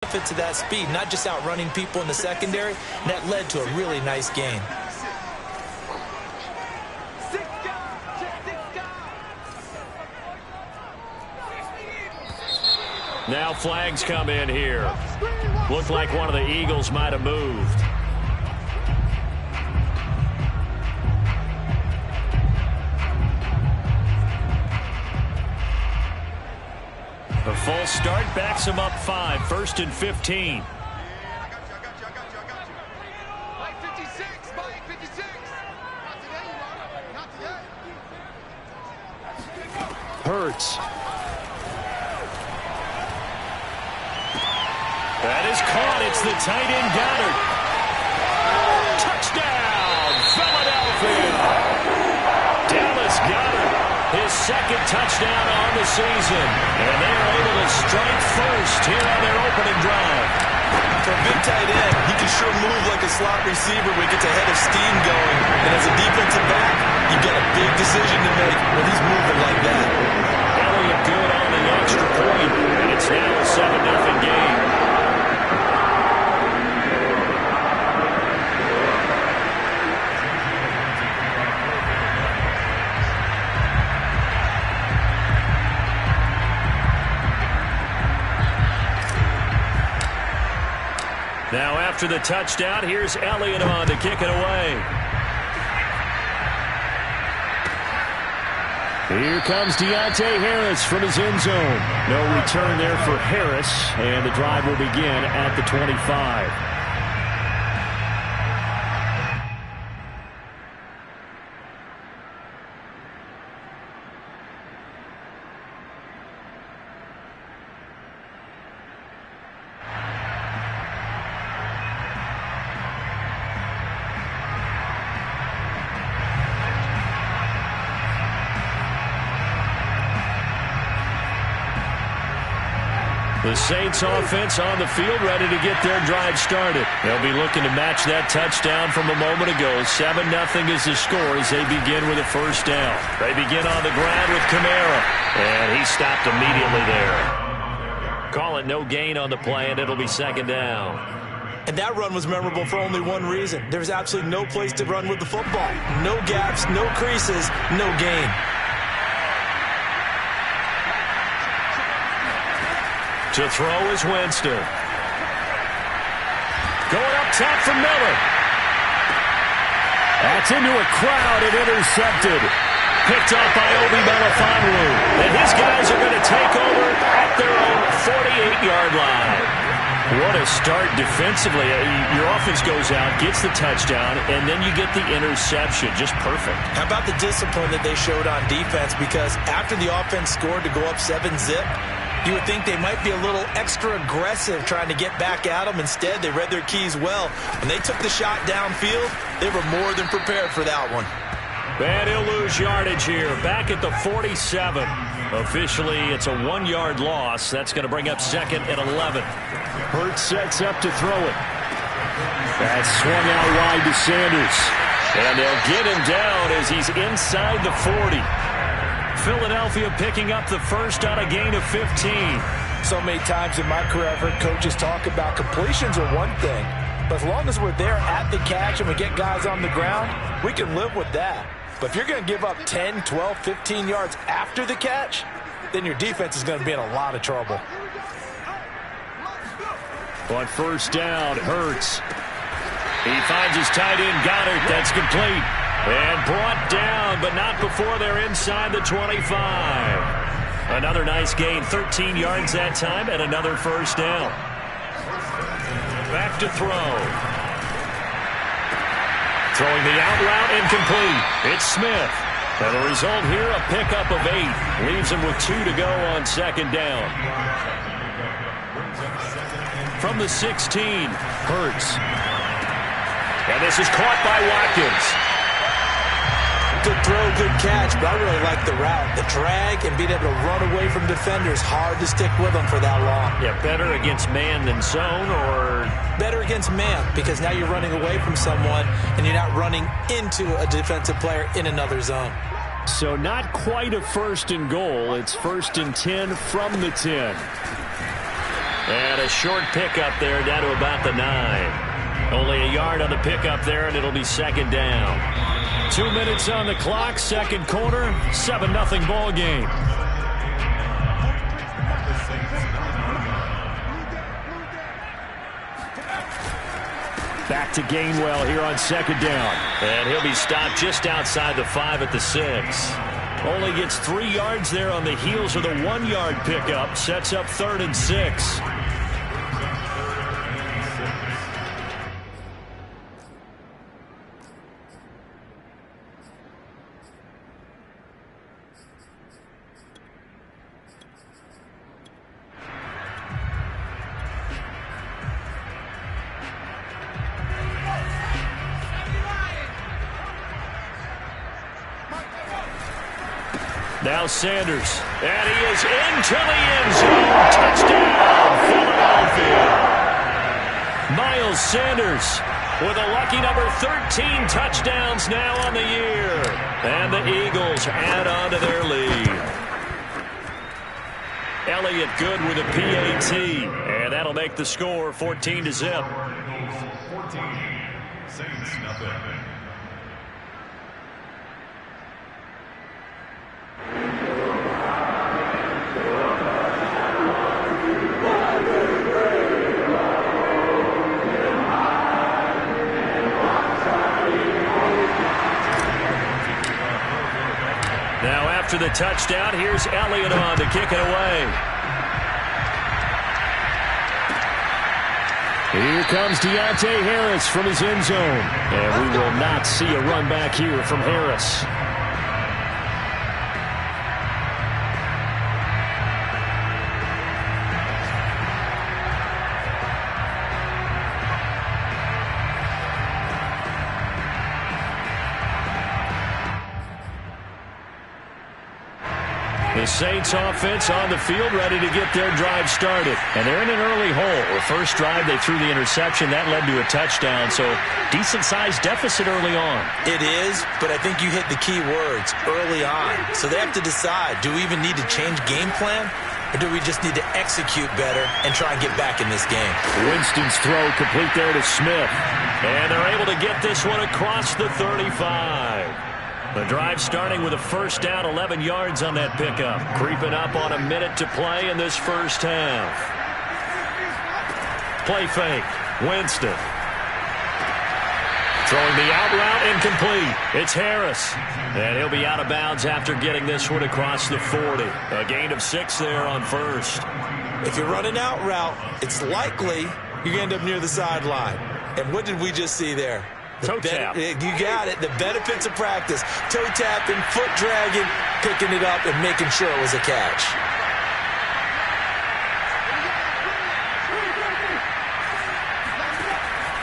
benefits of that speed, not just outrunning people in the secondary, and that led to a really nice gain. Now flags come in here. Looked like one of the Eagles might have moved. The full start backs him up 5, 1st and 15. Hurts. That is caught. It's the tight end Goddard. Touchdown, Philadelphia. Dallas Goedert, his second touchdown on the season. And they are able to strike first here on their opening drive. For a big tight end, he can sure move like a slot receiver when he gets a head of steam going. And as a defensive back, you've got a big decision to make when he's moving like that. Elliott good on the extra point, and it's now a 7-0 game. Now after the touchdown, here's Elliott on to kick it away. Here comes Deontay Harris from his end zone. No return there for Harris, and the drive will begin at the 25. The Saints offense on the field ready to get their drive started. They'll be looking to match that touchdown from a moment ago. 7-0 is the score as they begin with a first down. They begin on the ground with Kamara, and he stopped immediately there. Call it no gain on the play, and it'll be second down. And that run was memorable for only one reason. There's absolutely no place to run with the football. No gaps, no creases, no gain. To throw is Winston. Going up top for Miller. That's into a crowd and intercepted. Picked up by Obi Melifonwu. And his guys are going to take over at their own 48-yard line. What a start defensively. Your offense goes out, gets the touchdown, and then you get the interception. Just perfect. How about the discipline that they showed on defense? Because after the offense scored to go up 7-zip, you would think they might be a little extra aggressive trying to get back at them. Instead, they read their keys well. When they took the shot downfield, they were more than prepared for that one. And he'll lose yardage here. Back at the 47. Officially, it's a 1-yard loss. That's going to bring up 2nd and 11. Hurts sets up to throw it. That's swung out wide to Sanders. And they'll get him down as he's inside the 40. Philadelphia picking up the first on a gain of 15. So many times in my career, I've heard coaches talk about completions are one thing, but as long as we're there at the catch and we get guys on the ground, we can live with that. But if you're going to give up 10, 12, 15 yards after the catch, then your defense is going to be in a lot of trouble. On first down, Hurts. He finds his tight end, Goddard. That's complete. And brought down, but not before they're inside the 25. Another nice gain, 13 yards that time, and another first down. Back to throw. Throwing the out route incomplete. It's Smith. And the result here, a pickup of 8. Leaves him with 2 to go on second down. From the 16, Hurts. And this is caught by Watkins. Good throw, good catch, but I really like the route. The drag and being able to run away from defenders, hard to stick with them for that long. Yeah, better against man than zone, or? Better against man, because now you're running away from someone and you're not running into a defensive player in another zone. So not quite a 1st and goal. It's 1st and 10 from the 10. And a short pickup there down to about the 9. Only a yard on the pickup there, and it'll be second down. 2 minutes on the clock, second quarter, 7-0 ball game. Back to Gainwell here on second down. And he'll be stopped just outside the 5 at the 6. Only gets 3 yards there on the heels of the 1-yard pickup. Sets up 3rd and 6. Now Sanders, and he is into the end zone. Touchdown, Philadelphia. Miles Sanders with a lucky number 13 touchdowns now on the year. And the Eagles add on to their lead. Elliott good with a PAT, and that'll make the score 14-0. Saints nothing. After the touchdown, here's Elliott on to kick it away. Here comes Deontay Harris from his end zone. And we will not see a run back here from Harris. The Saints offense on the field ready to get their drive started. And they're in an early hole. The first drive they threw the interception. That led to a touchdown. So decent-sized deficit early on. It is, but I think you hit the key words, early on. So they have to decide, do we even need to change game plan? Or do we just need to execute better and try and get back in this game? Winston's throw complete there to Smith. And they're able to get this one across the 35. The drive starting with a first down, 11 yards on that pickup. Creeping up on a minute to play in this first half. Play fake. Winston. Throwing the out route incomplete. It's Harris. And he'll be out of bounds after getting this one across the 40. A gain of 6 there on first. If you're running out route, it's likely you're going to end up near the sideline. And what did we just see there? Toe tap. You got it. The benefits of practice. Toe tapping, foot dragging, picking it up, and making sure it was a catch.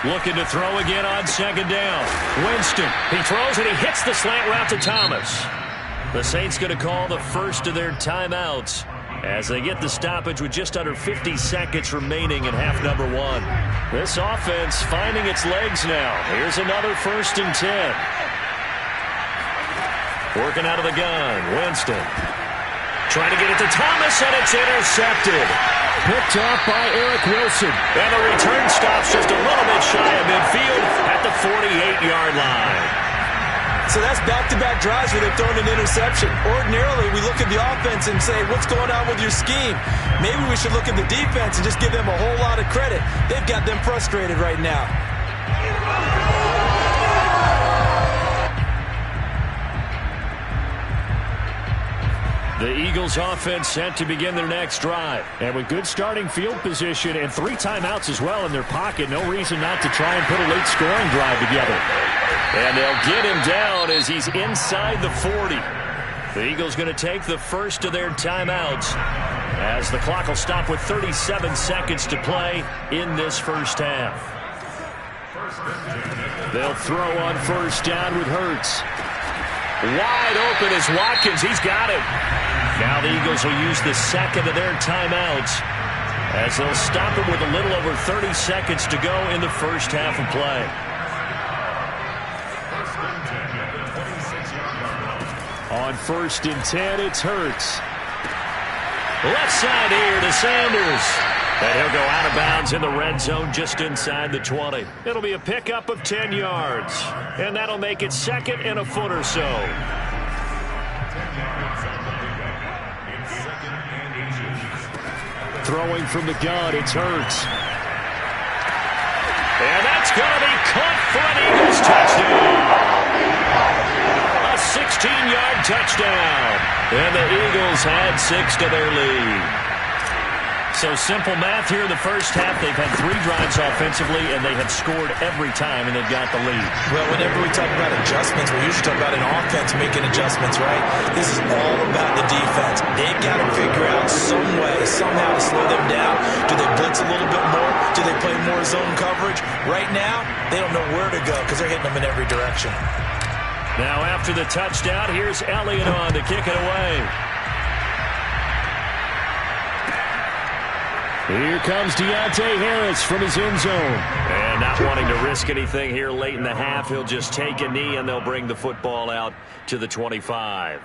Looking to throw again on second down. Winston. He throws and he hits the slant route to Thomas. The Saints going to call the first of their timeouts as they get the stoppage with just under 50 seconds remaining in half number 1. This offense finding its legs now. Here's another 1st and 10. Working out of the gun. Winston. Trying to get it to Thomas, and it's intercepted. Picked off by Eric Wilson. And the return stops just a little bit shy of midfield at the 48-yard line. So that's back-to-back drives where they've thrown an interception. Ordinarily, we look at the offense and say, what's going on with your scheme? Maybe we should look at the defense and just give them a whole lot of credit. They've got them frustrated right now. The Eagles offense set to begin their next drive. And with good starting field position and 3 timeouts as well in their pocket, no reason not to try and put a late scoring drive together. And they'll get him down as he's inside the 40. The Eagles going to take the first of their timeouts as the clock will stop with 37 seconds to play in this first half. They'll throw on first down with Hurts. Wide open is Watkins. He's got it. Now the Eagles will use the second of their timeouts as they'll stop it with a little over 30 seconds to go in the first half of play. On 1st and 10, it's Hurts. Left side here to Sanders. And he'll go out of bounds in the red zone just inside the 20. It'll be a pickup of 10 yards. And that'll make it 2nd and a foot or so. Throwing from the gun, it's Hurts. And that's going to be caught for an Eagles touchdown. A 16-yard touchdown. And the Eagles had 6 to their lead. So simple math here in the first half. They've had 3 drives offensively, and they have scored every time, and they've got the lead. Well, whenever we talk about adjustments, we usually talk about an offense making adjustments, right? This is all about the defense. They've got to figure out some way, somehow to slow them down. Do they blitz a little bit more? Do they play more zone coverage? Right now, they don't know where to go because they're hitting them in every direction. Now after the touchdown, here's Elliott on to kick it away. Here comes Deontay Harris from his end zone. And not wanting to risk anything here late in the half, he'll just take a knee and they'll bring the football out to the 25.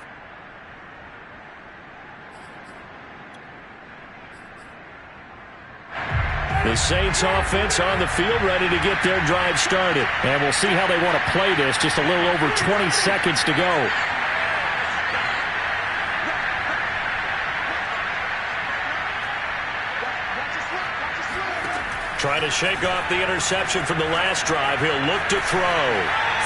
The Saints offense on the field ready to get their drive started. And we'll see how they want to play this. Just a little over 20 seconds to go. Trying to shake off the interception from the last drive. He'll look to throw.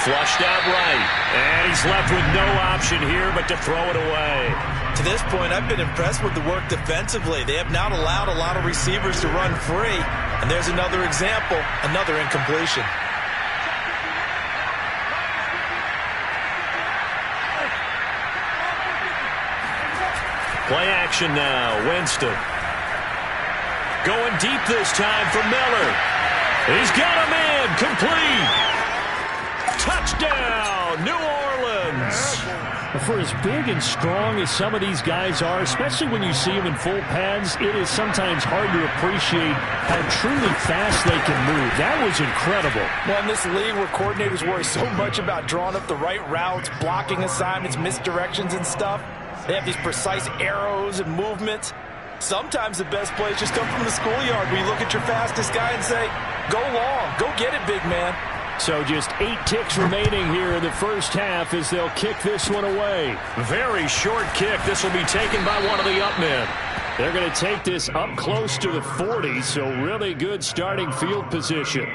Flushed out right. And he's left with no option here but to throw it away. To this point, I've been impressed with the work defensively. They have not allowed a lot of receivers to run free. And there's another example, another incompletion. Play action now. Winston. Going deep this time for Miller. He's got him in. Complete. Touchdown, New Orleans. For as big and strong as some of these guys are, especially when you see them in full pads, it is sometimes hard to appreciate how truly fast they can move. That was incredible. Well, in this league where coordinators worry so much about drawing up the right routes, blocking assignments, misdirections and stuff, they have these precise arrows and movements. Sometimes the best plays just come from the schoolyard where you look at your fastest guy and say, go long, go get it, big man. So just 8 ticks remaining here in the first half as they'll kick this one away. Very short kick. This will be taken by one of the up men. They're going to take this up close to the 40, so really good starting field position.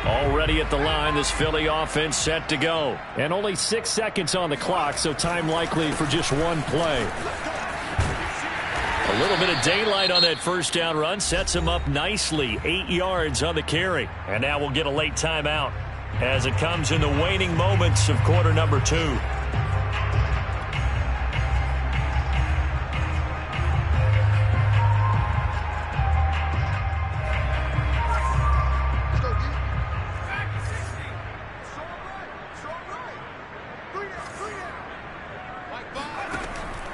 Already at the line, this Philly offense set to go. And only 6 seconds on the clock, so time likely for just one play. A little bit of daylight on that first down run sets him up nicely. 8 yards on the carry. And now we'll get a late timeout as it comes in the waning moments of quarter number 2.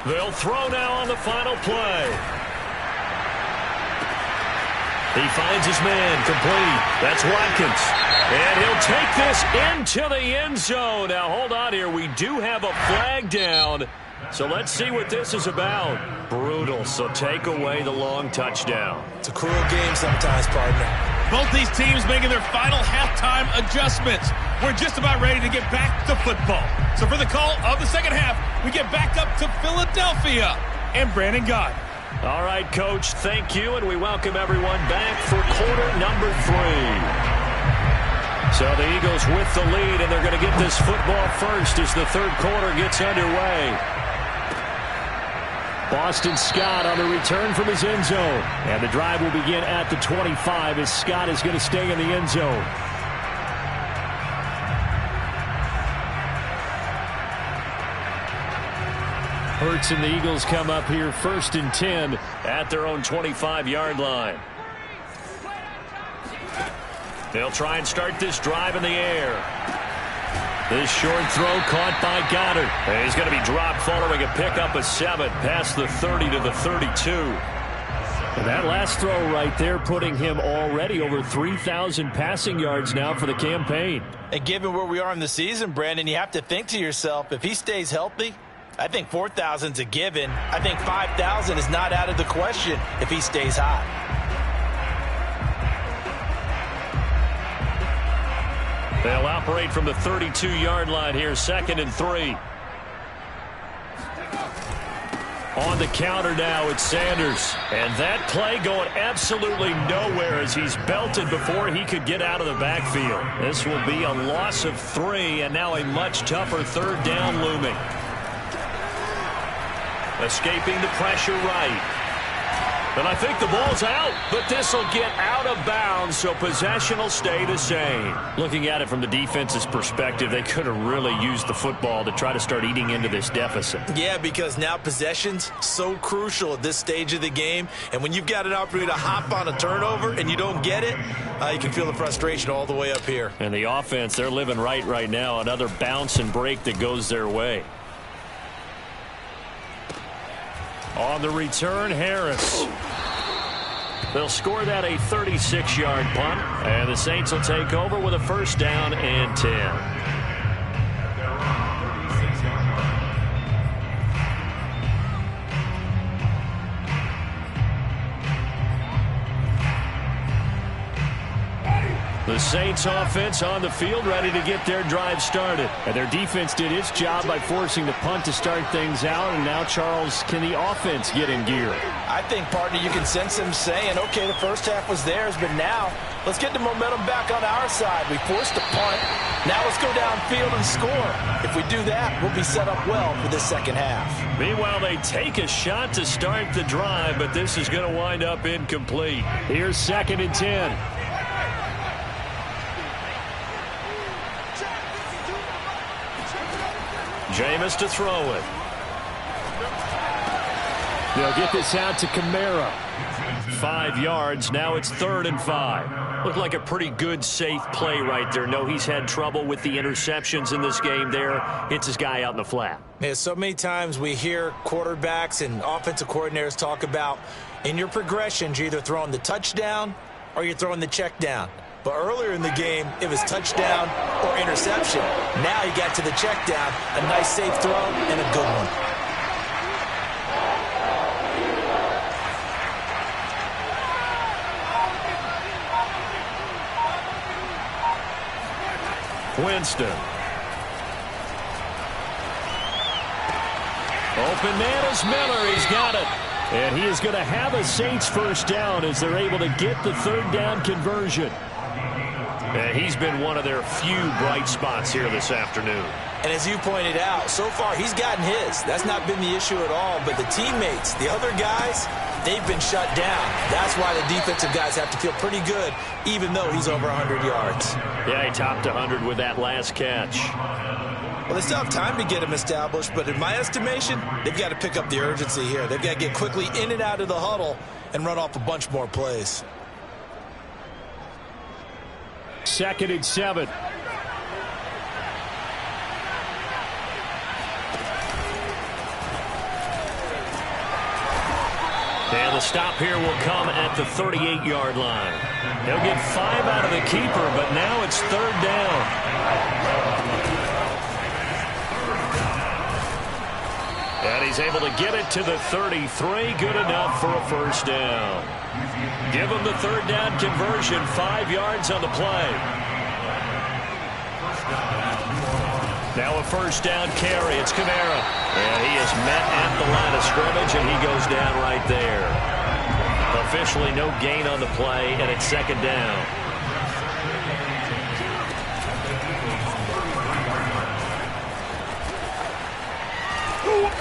They'll throw now on the final play. He finds his man complete. That's Watkins. And he'll take this into the end zone. Now, hold on here. We do have a flag down. So let's see what this is about. Brutal. So take away the long touchdown. It's a cruel game sometimes, partner. Both these teams making their final halftime adjustments. We're just about ready to get back to football. So for the call of the second half, we get back up to Philadelphia and Brandon Gaudin. All right, Coach, thank you, and we welcome everyone back for quarter number 3. So the Eagles with the lead, and they're going to get this football first as the third quarter gets underway. Boston Scott on the return from his end zone. And the drive will begin at the 25 as Scott is going to stay in the end zone. Hurts and the Eagles come up here 1st and 10 at their own 25-yard line. They'll try and start this drive in the air. This short throw caught by Goddard. And he's going to be dropped following a pickup of 7 past the 30 to the 32. And that last throw right there putting him already over 3,000 passing yards now for the campaign. And given where we are in the season, Brandon, you have to think to yourself, if he stays healthy, I think 4,000 is a given. I think 5,000 is not out of the question if he stays hot. They'll operate from the 32-yard line here, 2nd and 3. On the counter now, it's Sanders. And that play going absolutely nowhere as he's belted before he could get out of the backfield. This will be a loss of 3, and now a much tougher 3rd down looming. Escaping the pressure right. And I think the ball's out, but this will get out of bounds, so possession will stay the same. Looking at it from the defense's perspective, they could have really used the football to try to start eating into this deficit. Yeah, because now possession's so crucial at this stage of the game, and when you've got an opportunity to hop on a turnover and you don't get it, you can feel the frustration all the way up here. And the offense, they're living right now. Another bounce and break that goes their way. On the return, Harris. They'll score that a 36-yard punt, and the Saints will take over with a 1st down and 10. The Saints offense on the field ready to get their drive started. And their defense did its job by forcing the punt to start things out. And now, Charles, can the offense get in gear? I think, partner, you can sense them saying, okay, the first half was theirs, but now let's get the momentum back on our side. We forced a punt. Now let's go downfield and score. If we do that, we'll be set up well for the second half. Meanwhile, they take a shot to start the drive, but this is going to wind up incomplete. Here's 2nd and 10. Jameis to throw it. They'll get this out to Kamara. 5 yards. Now it's 3rd and 5. Looked like a pretty good, safe play right there. No, he's had trouble with the interceptions in this game there. Hits his guy out in the flat. Yeah, so many times we hear quarterbacks and offensive coordinators talk about in your progressions, you're either throwing the touchdown or you're throwing the check down. But earlier in the game, it was touchdown or interception. Now he got to the check down, a nice safe throw, and a good one. Winston. Open man is Miller. He's got it. And he is going to have a Saints 1st down as they're able to get the 3rd down conversion. And he's been one of their few bright spots here this afternoon. And as you pointed out, so far he's gotten his. That's not been the issue at all. But the teammates, the other guys, they've been shut down. That's why the defensive guys have to feel pretty good, even though he's over 100 yards. Yeah, he topped 100 with that last catch. Well, they still have time to get him established, but in my estimation, they've got to pick up the urgency here. They've got to get quickly in and out of the huddle and run off a bunch more plays. 2nd and 7. And the stop here will come at the 38-yard line. They'll get 5 out of the keeper, but now it's 3rd down. And he's able to get it to the 33. Good enough for a 1st down. Give him the 3rd down conversion. 5 yards on the play. Now a 1st down carry. It's Kamara. And he is met at the line of scrimmage, and he goes down right there. Officially no gain on the play, and it's 2nd down.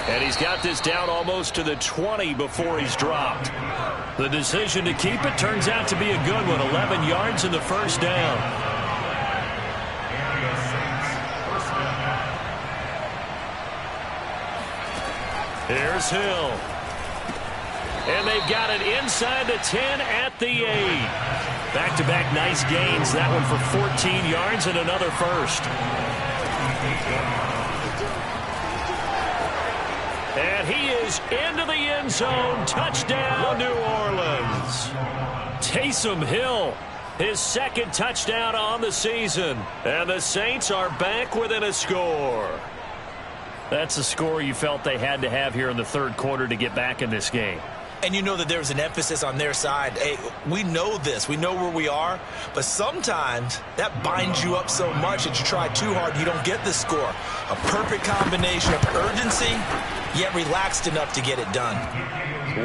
And he's got this down almost to the 20 before he's dropped. The decision to keep it turns out to be a good one. 11 yards in the 1st down. Here's Hill. And they've got it inside the 10 at the 8. Back-to-back nice gains. That one for 14 yards and another 1st. And he is into the end zone. Touchdown, New Orleans. Taysom Hill, his second touchdown on the season. And the Saints are back within a score. That's a score you felt they had to have here in the third quarter to get back in this game. And you know that there's an emphasis on their side. Hey, we know this. We know where we are. But sometimes that binds you up so much that you try too hard and you don't get the score. A perfect combination of urgency, yet relaxed enough to get it done.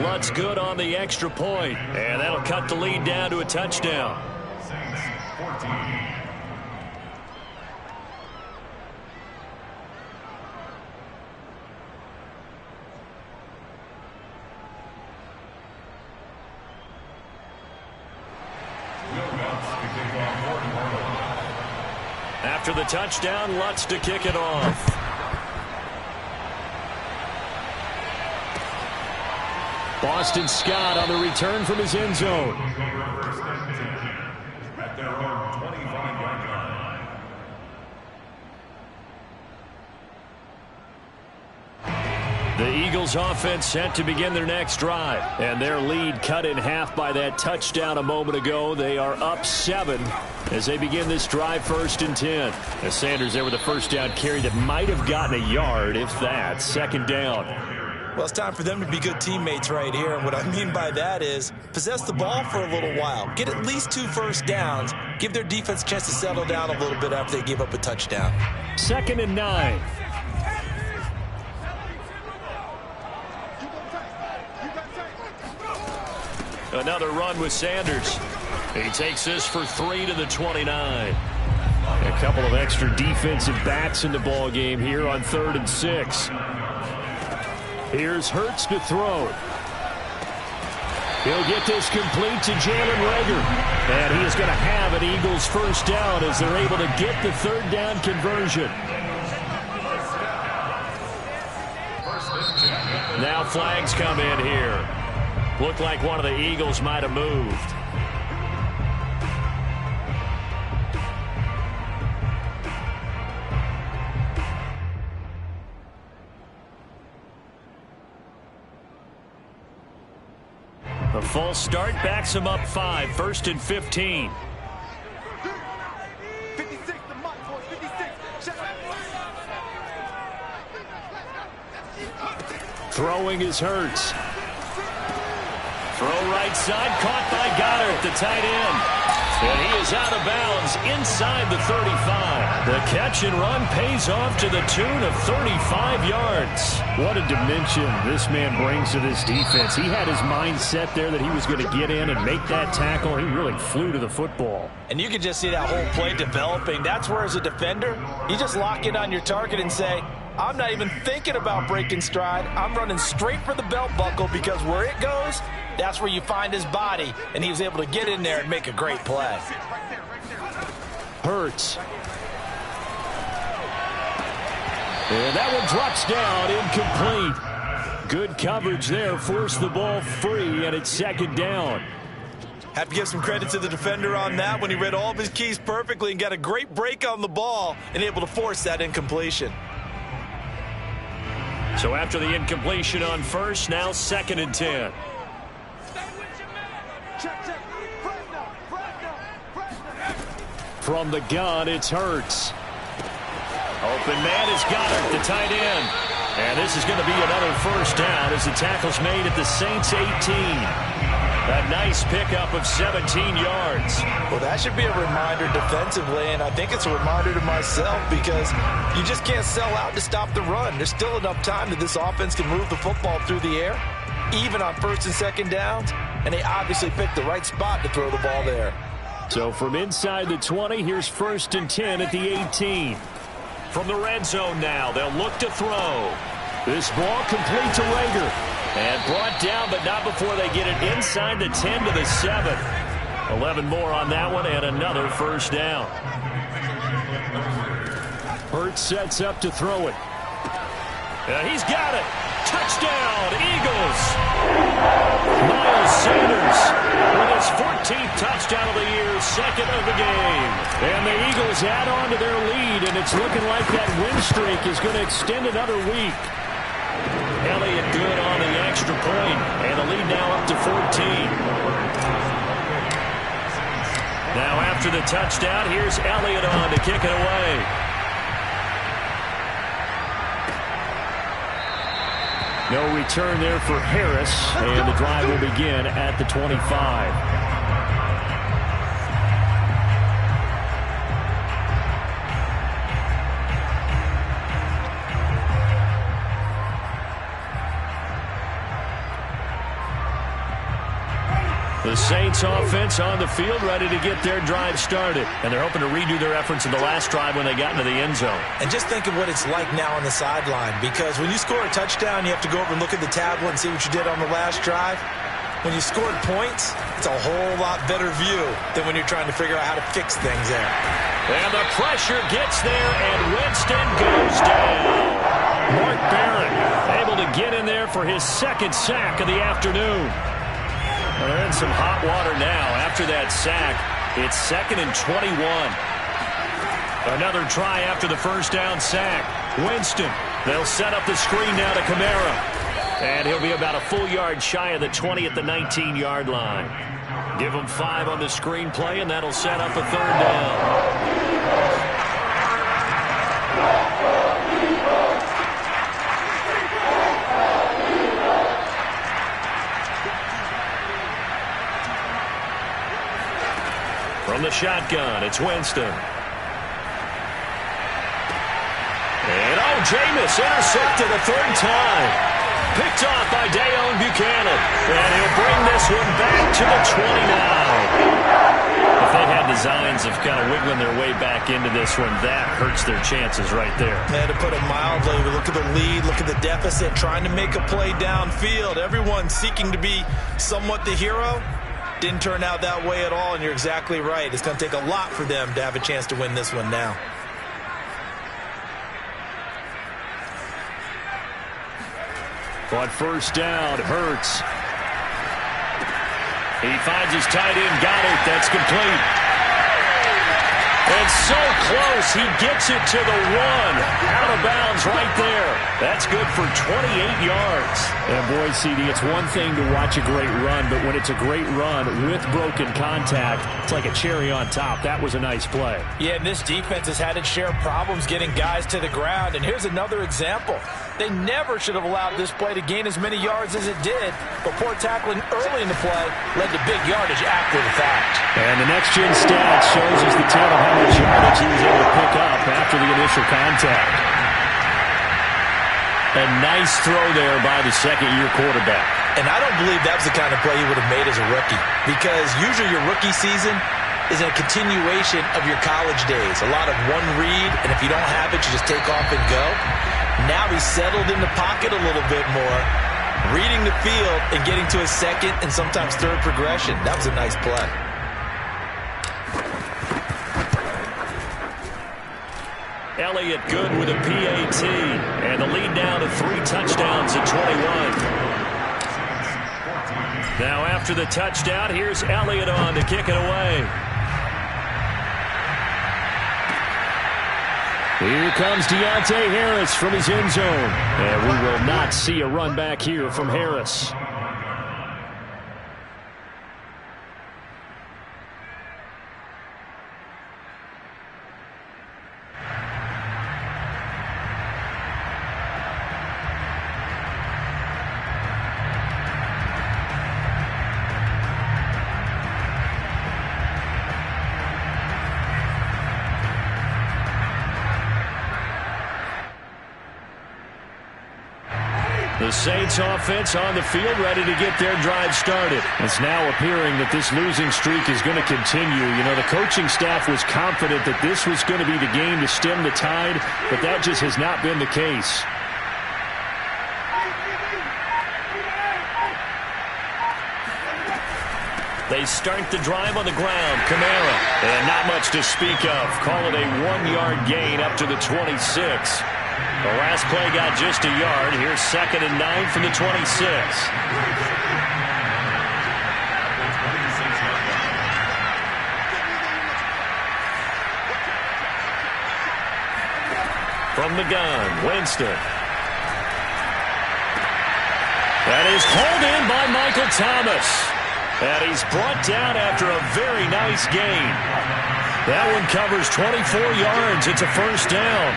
Lutt's good on the extra point, and that'll cut the lead down to a touchdown. After the touchdown, Lutz to kick it off. Boston Scott on the return from his end zone. At their own 25-yard line. The Eagles offense set to begin their next drive, and their lead cut in half by that touchdown a moment ago. They are up 7 as they begin this drive, 1st and 10. As Sanders there with a first down carry that might have gotten a yard, if that. 2nd down. Well, it's time for them to be good teammates right here. And what I mean by that is possess the ball for a little while. Get at least 2 first downs. Give their defense a chance to settle down a little bit after they give up a touchdown. 2nd and 9. Another run with Sanders. He takes this for 3 to the 29. A couple of extra defensive backs in the ball game here on 3rd and 6. Here's Hurts to throw. He'll get this complete to Jalen Reagor. And he is going to have an Eagles first down as they're able to get the 3rd down conversion. Now flags come in here. Looked like one of the Eagles might have moved. A false start backs him up 5, 1st and 15. Throwing is Hurts. Throw right side, caught by Goddard, the tight end. And he is out of bounds inside the 35. The catch and run pays off to the tune of 35 yards. What a dimension this man brings to this defense. He had his mind set there that he was going to get in and make that tackle. He really flew to the football. And you can just see that whole play developing. That's where, as a defender, you just lock in on your target and say, I'm not even thinking about breaking stride. I'm running straight for the belt buckle because where it goes, that's where you find his body. And he was able to get in there and make a great play. Hurts. And that one drops down, incomplete. Good coverage there, forced the ball free, and it's 2nd down. Have to give some credit to the defender on that when he read all of his keys perfectly and got a great break on the ball and able to force that incompletion. So after the incompletion on 1st, now 2nd and 10. From the gun, it's Hurts. Open man is Goddard, the tight end. And this is going to be another first down as the tackle's made at the Saints 18. A nice pickup of 17 yards. Well, that should be a reminder defensively, and I think it's a reminder to myself because you just can't sell out to stop the run. There's still enough time that this offense can move the football through the air, even on 1st and 2nd downs, and they obviously picked the right spot to throw the ball there. So from inside the 20, here's 1st and 10 at the 18. From the red zone now, they'll look to throw. This ball complete to Reagor. And brought down, but not before they get it inside the 10 to the 7. 11 more on that one, and another first down. Hurts sets up to throw it. And he's got it. Touchdown, Eagles. Miles Sanders with his 14th touchdown of the year, 2nd of the game. And the Eagles add on to their lead, and it's looking like that win streak is going to extend another week. Elliott good on the extra point, and the lead now up to 14. Now after the touchdown, here's Elliott on to kick it away. No return there for Harris, and the drive will begin at the 25. The Saints offense on the field, ready to get their drive started. And they're hoping to redo their efforts in the last drive when they got into the end zone. And just think of what it's like now on the sideline, because when you score a touchdown, you have to go over and look at the tablet and see what you did on the last drive. When you scored points, it's a whole lot better view than when you're trying to figure out how to fix things there. And the pressure gets there, and Winston goes down. Mark Barron able to get in there for his second sack of the afternoon. Well, they're in some hot water now. After that sack, it's 2nd and 21. Another try after the first down sack. Winston, they'll set up the screen now to Kamara. And he'll be about a full yard shy of the 20 at the 19-yard line. Give him 5 on the screen play, and that'll set up a 3rd down. From the shotgun, it's Winston. And Jameis intercepted a 3rd time. Picked off by Deone Bucannon. And he'll bring this one back to the 29. If they had designs of kind of wiggling their way back into this one, that hurts their chances right there. And to put it mildly, we look at the lead, look at the deficit, trying to make a play downfield. Everyone seeking to be somewhat the hero. Didn't turn out that way at all, and you're exactly right. It's going to take a lot for them to have a chance to win this one now. On first down, Hurts. He finds his tight end, Goddard. That's complete. And so close, he gets it to the 1. Out of bounds right there. That's good for 28 yards. And boy, CD, it's one thing to watch a great run, but when it's a great run with broken contact, it's like a cherry on top. That was a nice play. Yeah, and this defense has had its share of problems getting guys to the ground. And here's another example. They never should have allowed this play to gain as many yards as it did. But poor tackling early in the play led to big yardage after the fact. And the next-gen stat shows us the total how much yardage he was able to pick up after the initial contact. A nice throw there by the second-year quarterback. And I don't believe that was the kind of play he would have made as a rookie, because usually your rookie season is a continuation of your college days. A lot of one read, and if you don't have it, you just take off and go. Now he's settled in the pocket a little bit more, reading the field and getting to his second and sometimes third progression. That was a nice play. Elliott good with a PAT, and the lead now to 3 touchdowns at 21. Now after the touchdown, here's Elliott on to kick it away. Here comes Deontay Harris from his end zone. And we will not see a run back here from Harris. The Saints offense on the field ready to get their drive started. It's now appearing that this losing streak is going to continue. You know, the coaching staff was confident that this was going to be the game to stem the tide, but that just has not been the case. They start the drive on the ground. Kamara. And not much to speak of. Call it a 1-yard gain up to the 26. The last play got just a yard. Here's 2nd and 9 from the 26. From the gun, Winston. That is hauled in by Michael Thomas. And he's brought down after a very nice gain. That one covers 24 yards. It's a first down.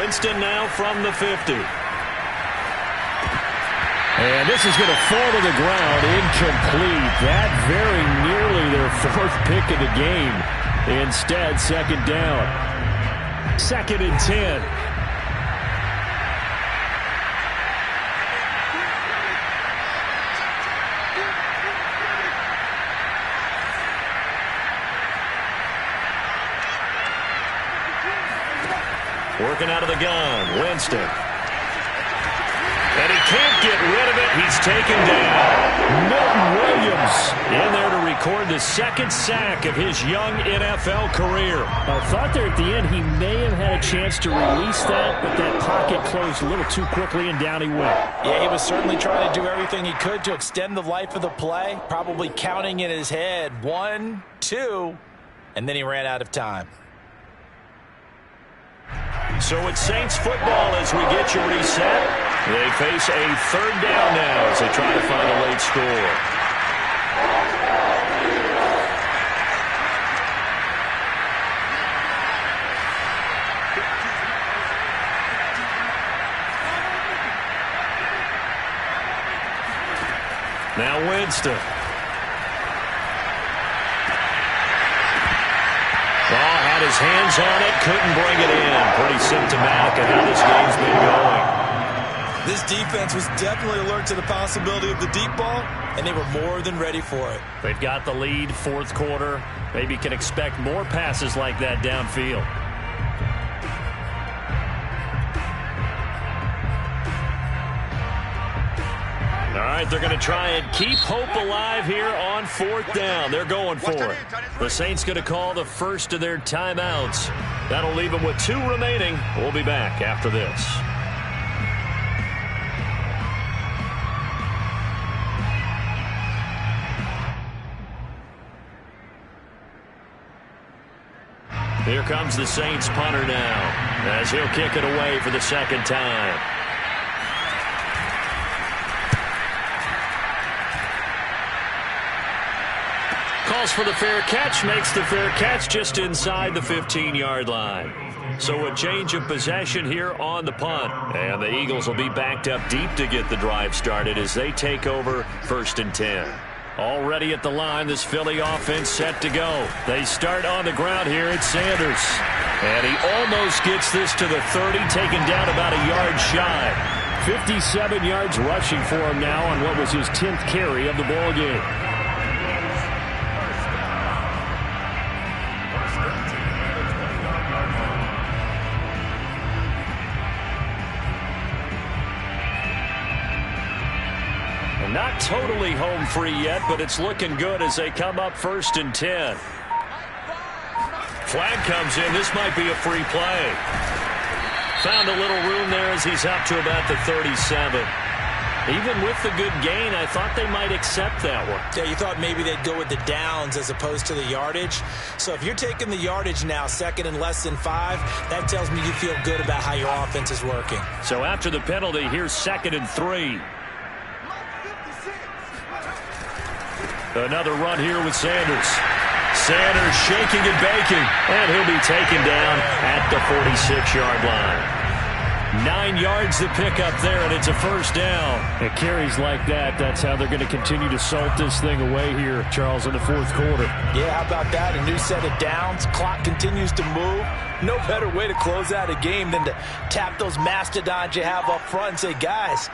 Winston now from the 50. And this is going to fall to the ground, incomplete. That very nearly their fourth pick of the game. Instead, second down. 2nd and 10. Working out of the gun, Winston. And he can't get rid of it. He's taken down. Milton Williams in there to record the 2nd sack of his young NFL career. I thought there at the end he may have had a chance to release that, but that pocket closed a little too quickly and down he went. Yeah, he was certainly trying to do everything he could to extend the life of the play, probably counting in his head 1, 2, and then he ran out of time. So it's Saints football as we get you reset. They face a 3rd down now as they try to find a late score. Now Winston. Had his hands on it, couldn't bring it in. Pretty symptomatic of how this game's been going. This defense was definitely alert to the possibility of the deep ball, and they were more than ready for it. They've got the lead, 4th quarter. Maybe can expect more passes like that downfield. All right, they're going to try and keep hope alive here on 4th down. They're going for it. The Saints going to call the first of their timeouts. That'll leave them with 2 remaining. We'll be back after this. Here comes the Saints punter now as he'll kick it away for the 2nd time. Calls for the fair catch, makes the fair catch just inside the 15-yard line. So a change of possession here on the punt. And the Eagles will be backed up deep to get the drive started as they take over 1st and 10. Already at the line, this Philly offense set to go. They start on the ground here at Sanders. And he almost gets this to the 30, taken down about a yard shy. 57 yards rushing for him now on what was his 10th carry of the ball game. Not totally home free yet, but it's looking good as they come up 1st and 10. Flag comes in. This might be a free play. Found a little room there as he's up to about the 37. Even with the good gain, I thought they might accept that one. Yeah, you thought maybe they'd go with the downs as opposed to the yardage. So if you're taking the yardage now, 2nd and less than 5, that tells me you feel good about how your offense is working. So after the penalty, here's 2nd and 3. Another run here with Sanders. Sanders shaking and baking, and he'll be taken down at the 46-yard line. 9 yards to pick up there, and it's a first down. It carries like that. That's how they're going to continue to salt this thing away here, Charles, in the 4th quarter. Yeah, how about that? A new set of downs. Clock continues to move. No better way to close out a game than to tap those mastodons you have up front and say, guys,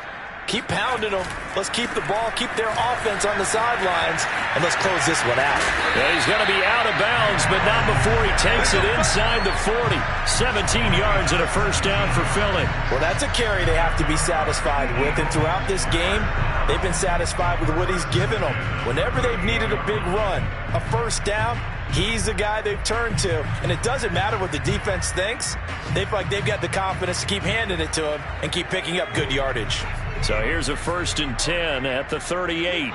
keep pounding them. Let's keep the ball, keep their offense on the sidelines, and let's close this one out. Yeah, he's going to be out of bounds, but not before he takes it inside the 40. 17 yards and a first down for Philly. Well, that's a carry they have to be satisfied with, and throughout this game, they've been satisfied with what he's given them. Whenever they've needed a big run, a first down, he's the guy they've turned to. And it doesn't matter what the defense thinks. They feel like they've got the confidence to keep handing it to him and keep picking up good yardage. So here's a 1st and 10 at the 38.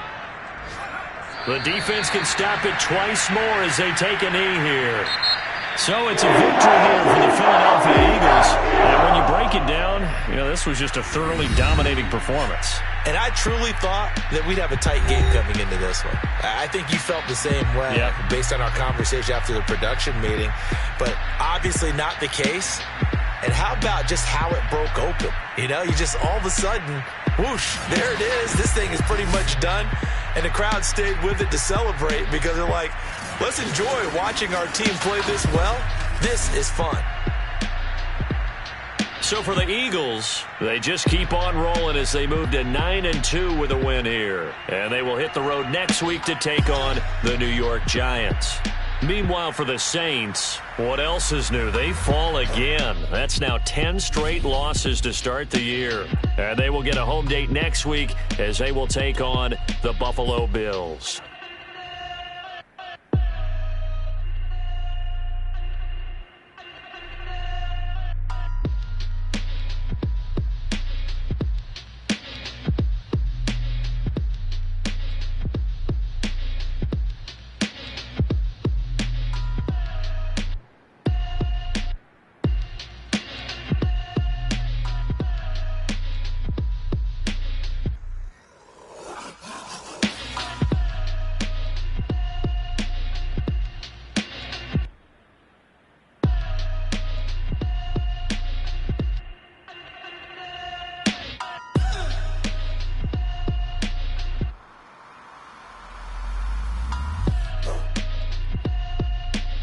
The defense can stop it twice more as they take a knee here. So it's a victory here for the Philadelphia Eagles. And when you break it down, this was just a thoroughly dominating performance. And I truly thought that we'd have a tight game coming into this one. I think you felt the same way based on our conversation after the production meeting. But obviously not the case. And how about just how it broke open? You just all of a sudden, whoosh, there it is. This thing is pretty much done. And the crowd stayed with it to celebrate because they're like, let's enjoy watching our team play this well. This is fun. So for the Eagles, they just keep on rolling as they move to 9-2 with a win here. And they will hit the road next week to take on the New York Giants. Meanwhile, for the Saints, what else is new? They fall again. That's now 10 straight losses to start the year. And they will get a home date next week as they will take on the Buffalo Bills.